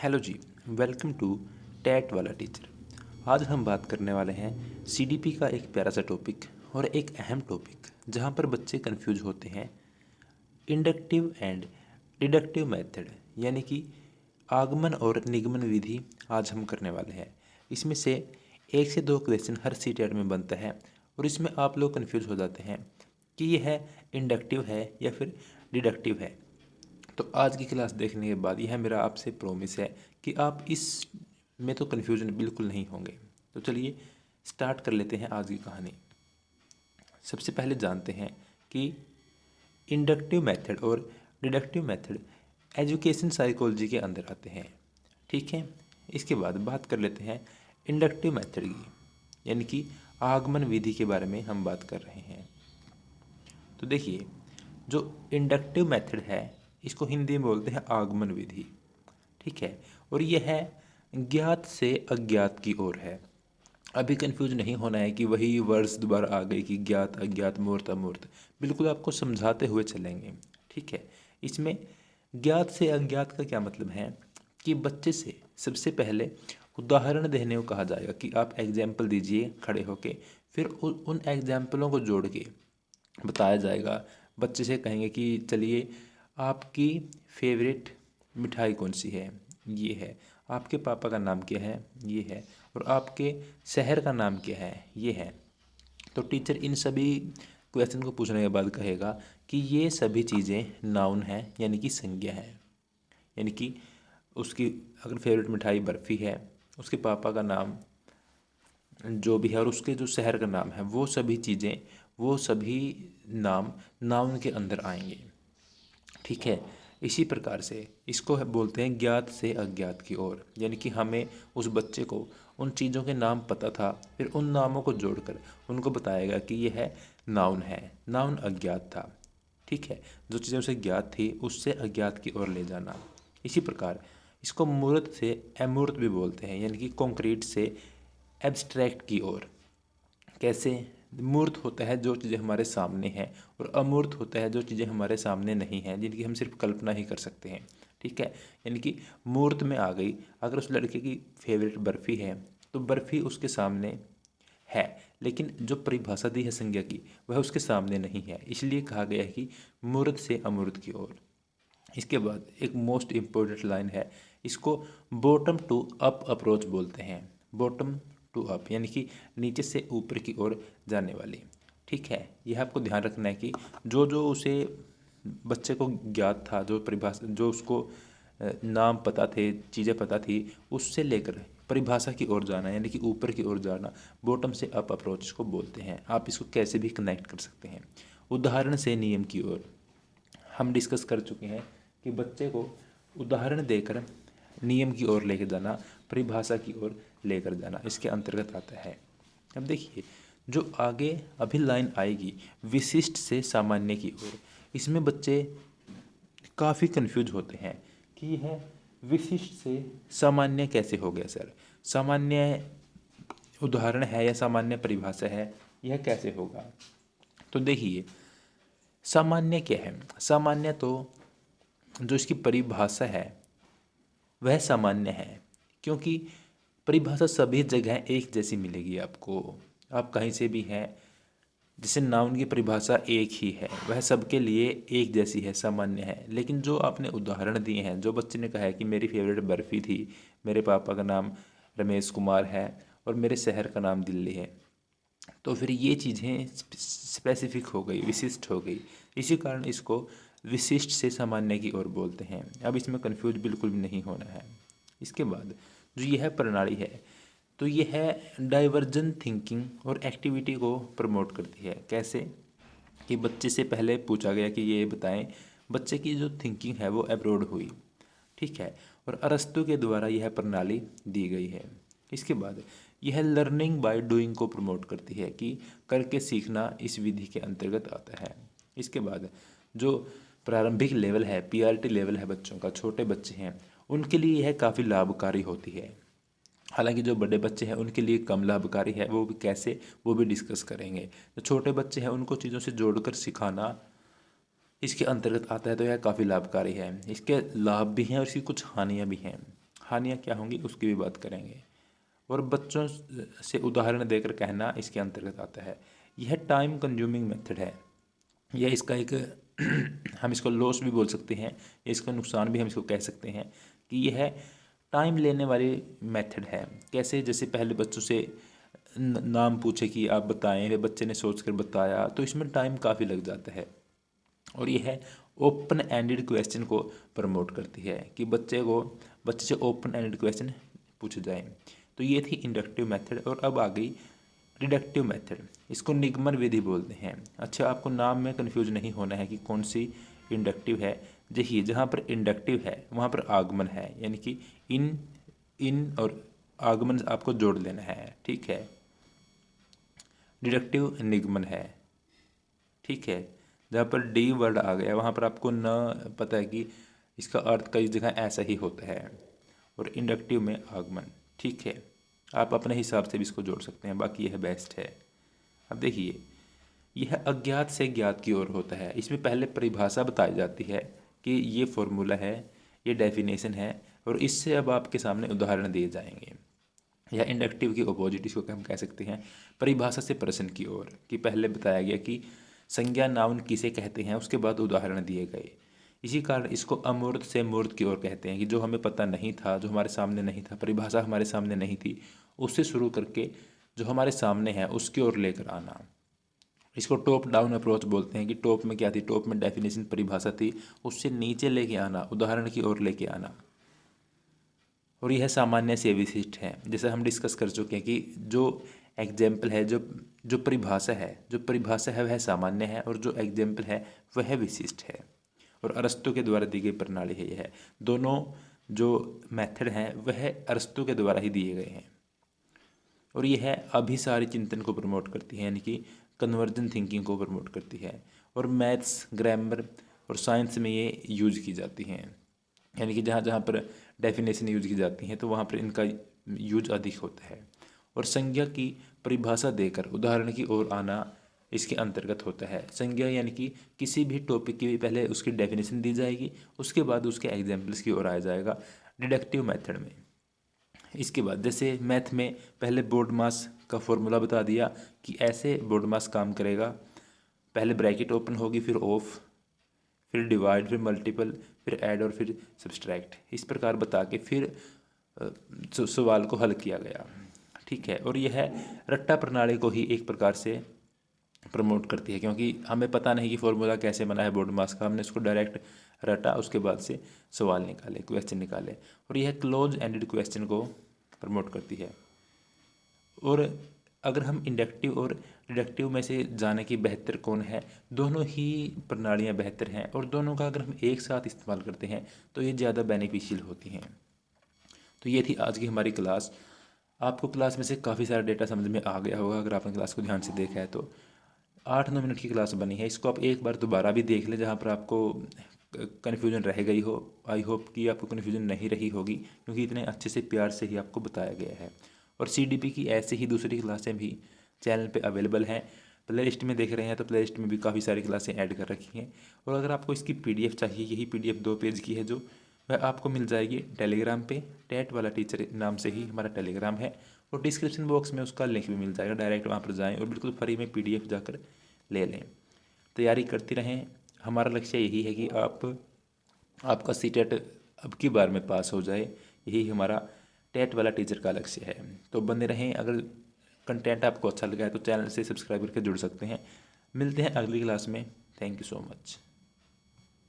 Hello जी। Welcome to टैट वाला टीचर। आज हम बात करने वाले हैं सीडीपी का एक प्यारा सा टॉपिक और एक अहम टॉपिक जहां पर बच्चे कंफ्यूज होते हैं। इंडक्टिव एंड डिडक्टिव मेथड यानी कि आगमन और निगमन विधि आज हम करने वाले हैं। इसमें से 1 से 2 क्वेश्चन हर सीटेट में बनता है और इसमें आप लोग कंफ्यूज हो जाते हैं कि यह इंडक्टिव है या फिर डिडक्टिव है। तो आज की क्लास देखने के बाद यह मेरा आपसे प्रॉमिस है कि आप इस में तो कन्फ्यूजन बिल्कुल नहीं होंगे। तो चलिए स्टार्ट कर लेते हैं आज की कहानी। सबसे पहले जानते हैं कि इंडक्टिव मेथड और डिडक्टिव मेथड एजुकेशन साइकोलॉजी के अंदर आते हैं। ठीक है, इसके बाद बात कर लेते हैं इंडक्टिव मेथड की, यानी कि आगमन विधि के बारे में हम बात कर रहे हैं। तो देखिए, जो इंडक्टिव मेथड है इसको हिंदी में बोलते हैं आगमन विधि। ठीक है, और यह है ज्ञात से अज्ञात की ओर है। अभी कंफ्यूज नहीं होना है कि वही वर्ड्स दोबारा आ गई कि ज्ञात अज्ञात मूर्त अमूर्त। बिल्कुल आपको समझाते हुए चलेंगे। ठीक है, इसमें ज्ञात से अज्ञात का क्या मतलब है कि बच्चे से सबसे पहले उदाहरण देने को कहा जाएगा कि आप एग्जाम्पल दीजिए खड़े होके, फिर उन एग्जाम्पलों को जोड़ के बताया जाएगा। बच्चे से कहेंगे कि चलिए आपकी फेवरेट मिठाई कौन सी है, ये है। आपके पापा का नाम क्या है, ये है। और आपके शहर का नाम क्या है, ये है। तो टीचर इन सभी क्वेश्चन को पूछने के बाद कहेगा कि ये सभी चीज़ें नाउन हैं, यानी कि संज्ञा है। यानी कि उसकी अगर फेवरेट मिठाई बर्फ़ी है, उसके पापा का नाम जो भी है और उसके जो शहर का नाम है, वो सभी चीज़ें, वो सभी नाम नाउन के अंदर आएंगे। ठीक है, इसी प्रकार से इसको बोलते हैं ज्ञात से अज्ञात की ओर, यानी कि हमें उस बच्चे को उन चीज़ों के नाम पता था, फिर उन नामों को जोड़कर उनको बताएगा कि यह है नाउन है, नाउन अज्ञात था। ठीक है, जो चीज़ें उसे ज्ञात थी उससे अज्ञात की ओर ले जाना। इसी प्रकार इसको मूर्त से अमूर्त भी बोलते हैं, यानी कि कॉन्क्रीट से एब्स्ट्रैक्ट की ओर। कैसे? मूर्त होता है जो चीज़ें हमारे सामने हैं, और अमूर्त होता है जो चीज़ें हमारे सामने नहीं हैं, जिनकी हम सिर्फ कल्पना ही कर सकते हैं। ठीक है, यानी कि मूर्त में आ गई, अगर उस लड़के की फेवरेट बर्फ़ी है तो बर्फ़ी उसके सामने है, लेकिन जो परिभाषा दी है संज्ञा की वह उसके सामने नहीं है, इसलिए कहा गया है कि मूर्त से अमूर्त की ओर। इसके बाद एक मोस्ट इम्पोर्टेंट लाइन है, इसको बॉटम टू अप अप्रोच बोलते हैं। बॉटम टू अप यानी कि नीचे से ऊपर की ओर जाने वाली। ठीक है, यह आपको ध्यान रखना है कि जो जो उसे बच्चे को ज्ञात था, जो परिभाषा, जो उसको नाम पता थे, चीज़ें पता थी, उससे लेकर परिभाषा की ओर जाना, यानी कि ऊपर की ओर जाना, बॉटम से अप अप्रोच इसको बोलते हैं। आप इसको कैसे भी कनेक्ट कर सकते हैं। उदाहरण से नियम की ओर हम डिस्कस कर चुके हैं कि बच्चे को उदाहरण देकर नियम की ओर लेकर जाना, परिभाषा की ओर लेकर जाना, इसके अंतर्गत आता है। अब देखिए, जो आगे अभी लाइन आएगी विशिष्ट से सामान्य की ओर, इसमें बच्चे काफ़ी कंफ्यूज होते हैं कि यह विशिष्ट से सामान्य कैसे हो गया सर। सामान्य उदाहरण है या सामान्य परिभाषा है, यह कैसे होगा? तो देखिए, सामान्य क्या है? सामान्य तो जो इसकी परिभाषा है वह सामान्य है, क्योंकि परिभाषा सभी जगह एक जैसी मिलेगी आपको। आप कहीं से भी हैं, जैसे नाउन की परिभाषा एक ही है, वह सबके लिए एक जैसी है, सामान्य है। लेकिन जो आपने उदाहरण दिए हैं, जो बच्चे ने कहा है कि मेरी फेवरेट बर्फ़ी थी, मेरे पापा का नाम रमेश कुमार है और मेरे शहर का नाम दिल्ली है, तो फिर ये चीज़ें स्पेसिफिक हो गई, विशिष्ट हो गई। इसी कारण इसको विशिष्ट से सामान्य की ओर बोलते हैं। अब इसमें कंफ्यूज बिल्कुल भी नहीं होना है। इसके बाद जो यह प्रणाली है, तो यह डाइवर्जेंट थिंकिंग और एक्टिविटी को प्रमोट करती है। कैसे? कि बच्चे से पहले पूछा गया कि ये बताएं, बच्चे की जो थिंकिंग है वो अब्रॉड हुई। ठीक है, और अरस्तु के द्वारा यह प्रणाली दी गई है। इसके बाद यह लर्निंग बाय डूइंग को प्रमोट करती है कि करके सीखना इस विधि के अंतर्गत आता है। इसके बाद जो प्रारंभिक लेवल है, पीआरटी लेवल है बच्चों का, छोटे बच्चे हैं, उनके लिए यह काफ़ी लाभकारी होती है। हालांकि जो बड़े बच्चे हैं उनके लिए कम लाभकारी है, वो भी कैसे, वो भी डिस्कस करेंगे। जो छोटे बच्चे हैं उनको चीज़ों से जोड़कर सिखाना इसके अंतर्गत आता है, तो यह काफ़ी लाभकारी है। इसके लाभ भी हैं और इसकी कुछ हानियाँ भी हैं। हानियाँ क्या होंगी उसकी भी बात करेंगे। और बच्चों से उदाहरण देकर कहना इसके अंतर्गत आता है। यह टाइम कंज्यूमिंग मेथड है। यह इसका एक हम इसको लॉस भी बोल सकते हैं, इसका नुकसान भी हम इसको कह सकते हैं कि यह टाइम लेने वाली मेथड है। कैसे? जैसे पहले बच्चों से नाम पूछे कि आप बताएं, वे बच्चे ने सोच कर बताया, तो इसमें टाइम काफ़ी लग जाता है। और यह ओपन एंडेड क्वेश्चन को प्रमोट करती है कि बच्चे से ओपन एंडेड क्वेश्चन पूछे जाएं। तो ये थी इंडक्टिव मेथड। और अब आ गई डिडक्टिव मेथड। इसको निगमन विधि बोलते हैं। अच्छा, आपको नाम में कंफ्यूज नहीं होना है कि कौन सी इंडक्टिव है। देखिए, जहाँ पर इंडक्टिव है वहाँ पर आगमन है, यानी कि इन और आगमन आपको जोड़ लेना है, ठीक है। डिडक्टिव निगमन है, ठीक है। जहाँ पर डी वर्ड आ गया वहाँ पर आपको न पता है कि इसका अर्थ कई जगह ऐसा ही होता है। और इंडक्टिव में आगमन, ठीक है। आप अपने हिसाब से भी इसको जोड़ सकते हैं, बाकी यह बेस्ट है। अब देखिए, यह अज्ञात से ज्ञात की ओर होता है। इसमें पहले परिभाषा बताई जाती है कि ये फॉर्मूला है, ये डेफिनेशन है, और इससे अब आपके सामने उदाहरण दिए जाएंगे। या इंडक्टिव की अपोजिट इसको हम कह सकते हैं परिभाषा से प्रश्न की ओर, कि पहले बताया गया कि संज्ञा नाउन किसे कहते हैं, उसके बाद उदाहरण दिए गए। इसी कारण इसको अमूर्त से मूर्त की ओर कहते हैं कि जो हमें पता नहीं था, जो हमारे सामने नहीं था, परिभाषा हमारे सामने नहीं थी, उससे शुरू करके जो हमारे सामने है उसकी ओर लेकर आना। इसको टॉप डाउन अप्रोच बोलते हैं कि टॉप में क्या थी, टॉप में डेफिनेशन परिभाषा थी, उससे नीचे लेके आना, उदाहरण की ओर लेके आना। और यह सामान्य से विशिष्ट है। जैसे हम डिस्कस कर चुके हैं कि जो एग्जाम्पल है, जो परिभाषा है वह सामान्य है, और जो एग्जाम्पल है वह विशिष्ट है। और अरस्तु के द्वारा दी गई प्रणाली है यह। दोनों जो मेथड हैं वह अरस्तु के द्वारा ही दिए गए हैं। और यह अभिसारी चिंतन को प्रमोट करती है, यानी कि कन्वर्जन थिंकिंग को प्रमोट करती है। और मैथ्स, ग्रामर और साइंस में ये यूज की जाती हैं, यानी कि जहाँ जहाँ पर डेफिनेशन यूज की जाती हैं तो वहाँ पर इनका यूज अधिक होता है। और संज्ञा की परिभाषा देकर उदाहरण की ओर आना इसके अंतर्गत होता है। संज्ञा यानी कि किसी भी टॉपिक की पहले उसकी डेफिनेशन दी जाएगी, उसके बाद उसके एग्जाम्पल्स की ओर आया जाएगा डिडक्टिव मेथड में। इसके बाद जैसे मैथ में पहले बोर्ड मास का फॉर्मूला बता दिया कि ऐसे बोर्ड मास काम करेगा। पहले ब्रैकेट ओपन होगी, फिर ऑफ, फिर डिवाइड, फिर मल्टीपल, फिर ऐड और फिर सब्सट्रैक्ट। इस प्रकार बता के फिर सवाल को हल किया गया, ठीक है। और यह रट्टा प्रणाली को ही एक प्रकार से प्रमोट करती है, क्योंकि हमें पता नहीं कि फॉर्मूला कैसे बना है बोर्ड मास का, हमने इसको डायरेक्ट रटा, उसके बाद से सवाल निकाले, क्वेश्चन निकाले। और यह क्लोज एंडेड क्वेश्चन को प्रमोट करती है। और अगर हम इंडक्टिव और डिडक्टिव में से जाने की बेहतर कौन है, दोनों ही प्रणालियाँ बेहतर हैं, और दोनों का अगर हम एक साथ इस्तेमाल करते हैं तो ये ज़्यादा बेनिफिशियल होती हैं। तो ये थी आज की हमारी क्लास। आपको क्लास में से काफ़ी सारा डेटा समझ में आ गया होगा अगर आपने क्लास को ध्यान से देखा है तो। 8-9 मिनट की क्लास बनी है, इसको आप एक बार दोबारा भी देख लें जहाँ पर आपको कन्फ्यूजन रह गई हो। आई होप कि आपको कन्फ्यूजन नहीं रही होगी, क्योंकि इतने अच्छे से प्यार से ही आपको बताया गया है। और CDP की ऐसे ही दूसरी क्लासें भी चैनल पे अवेलेबल हैं। प्ले लिस्ट में देख रहे हैं तो प्ले लिस्ट में भी काफ़ी सारी क्लासें ऐड कर रखी हैं। और अगर आपको इसकी PDF चाहिए, यही PDF 2 पेज की है जो, वह आपको मिल जाएगी टेलीग्राम पे। टैट वाला टीचर नाम से ही हमारा टेलीग्राम है, और डिस्क्रिप्शन बॉक्स में उसका लिंक भी मिल जाएगा। डायरेक्ट वहाँ पर जाएँ और बिल्कुल फ्री में PDF जाकर ले लें। तैयारी करते रहें। हमारा लक्ष्य यही है कि आपका CTET अब की बार में पास हो जाए, यही हमारा टैट वाला टीचर का लक्ष्य है। तो बने रहें। अगर कंटेंट आपको अच्छा लगा है तो चैनल से सब्सक्राइब करके जुड़ सकते हैं। मिलते हैं अगली क्लास में। Thank you so much.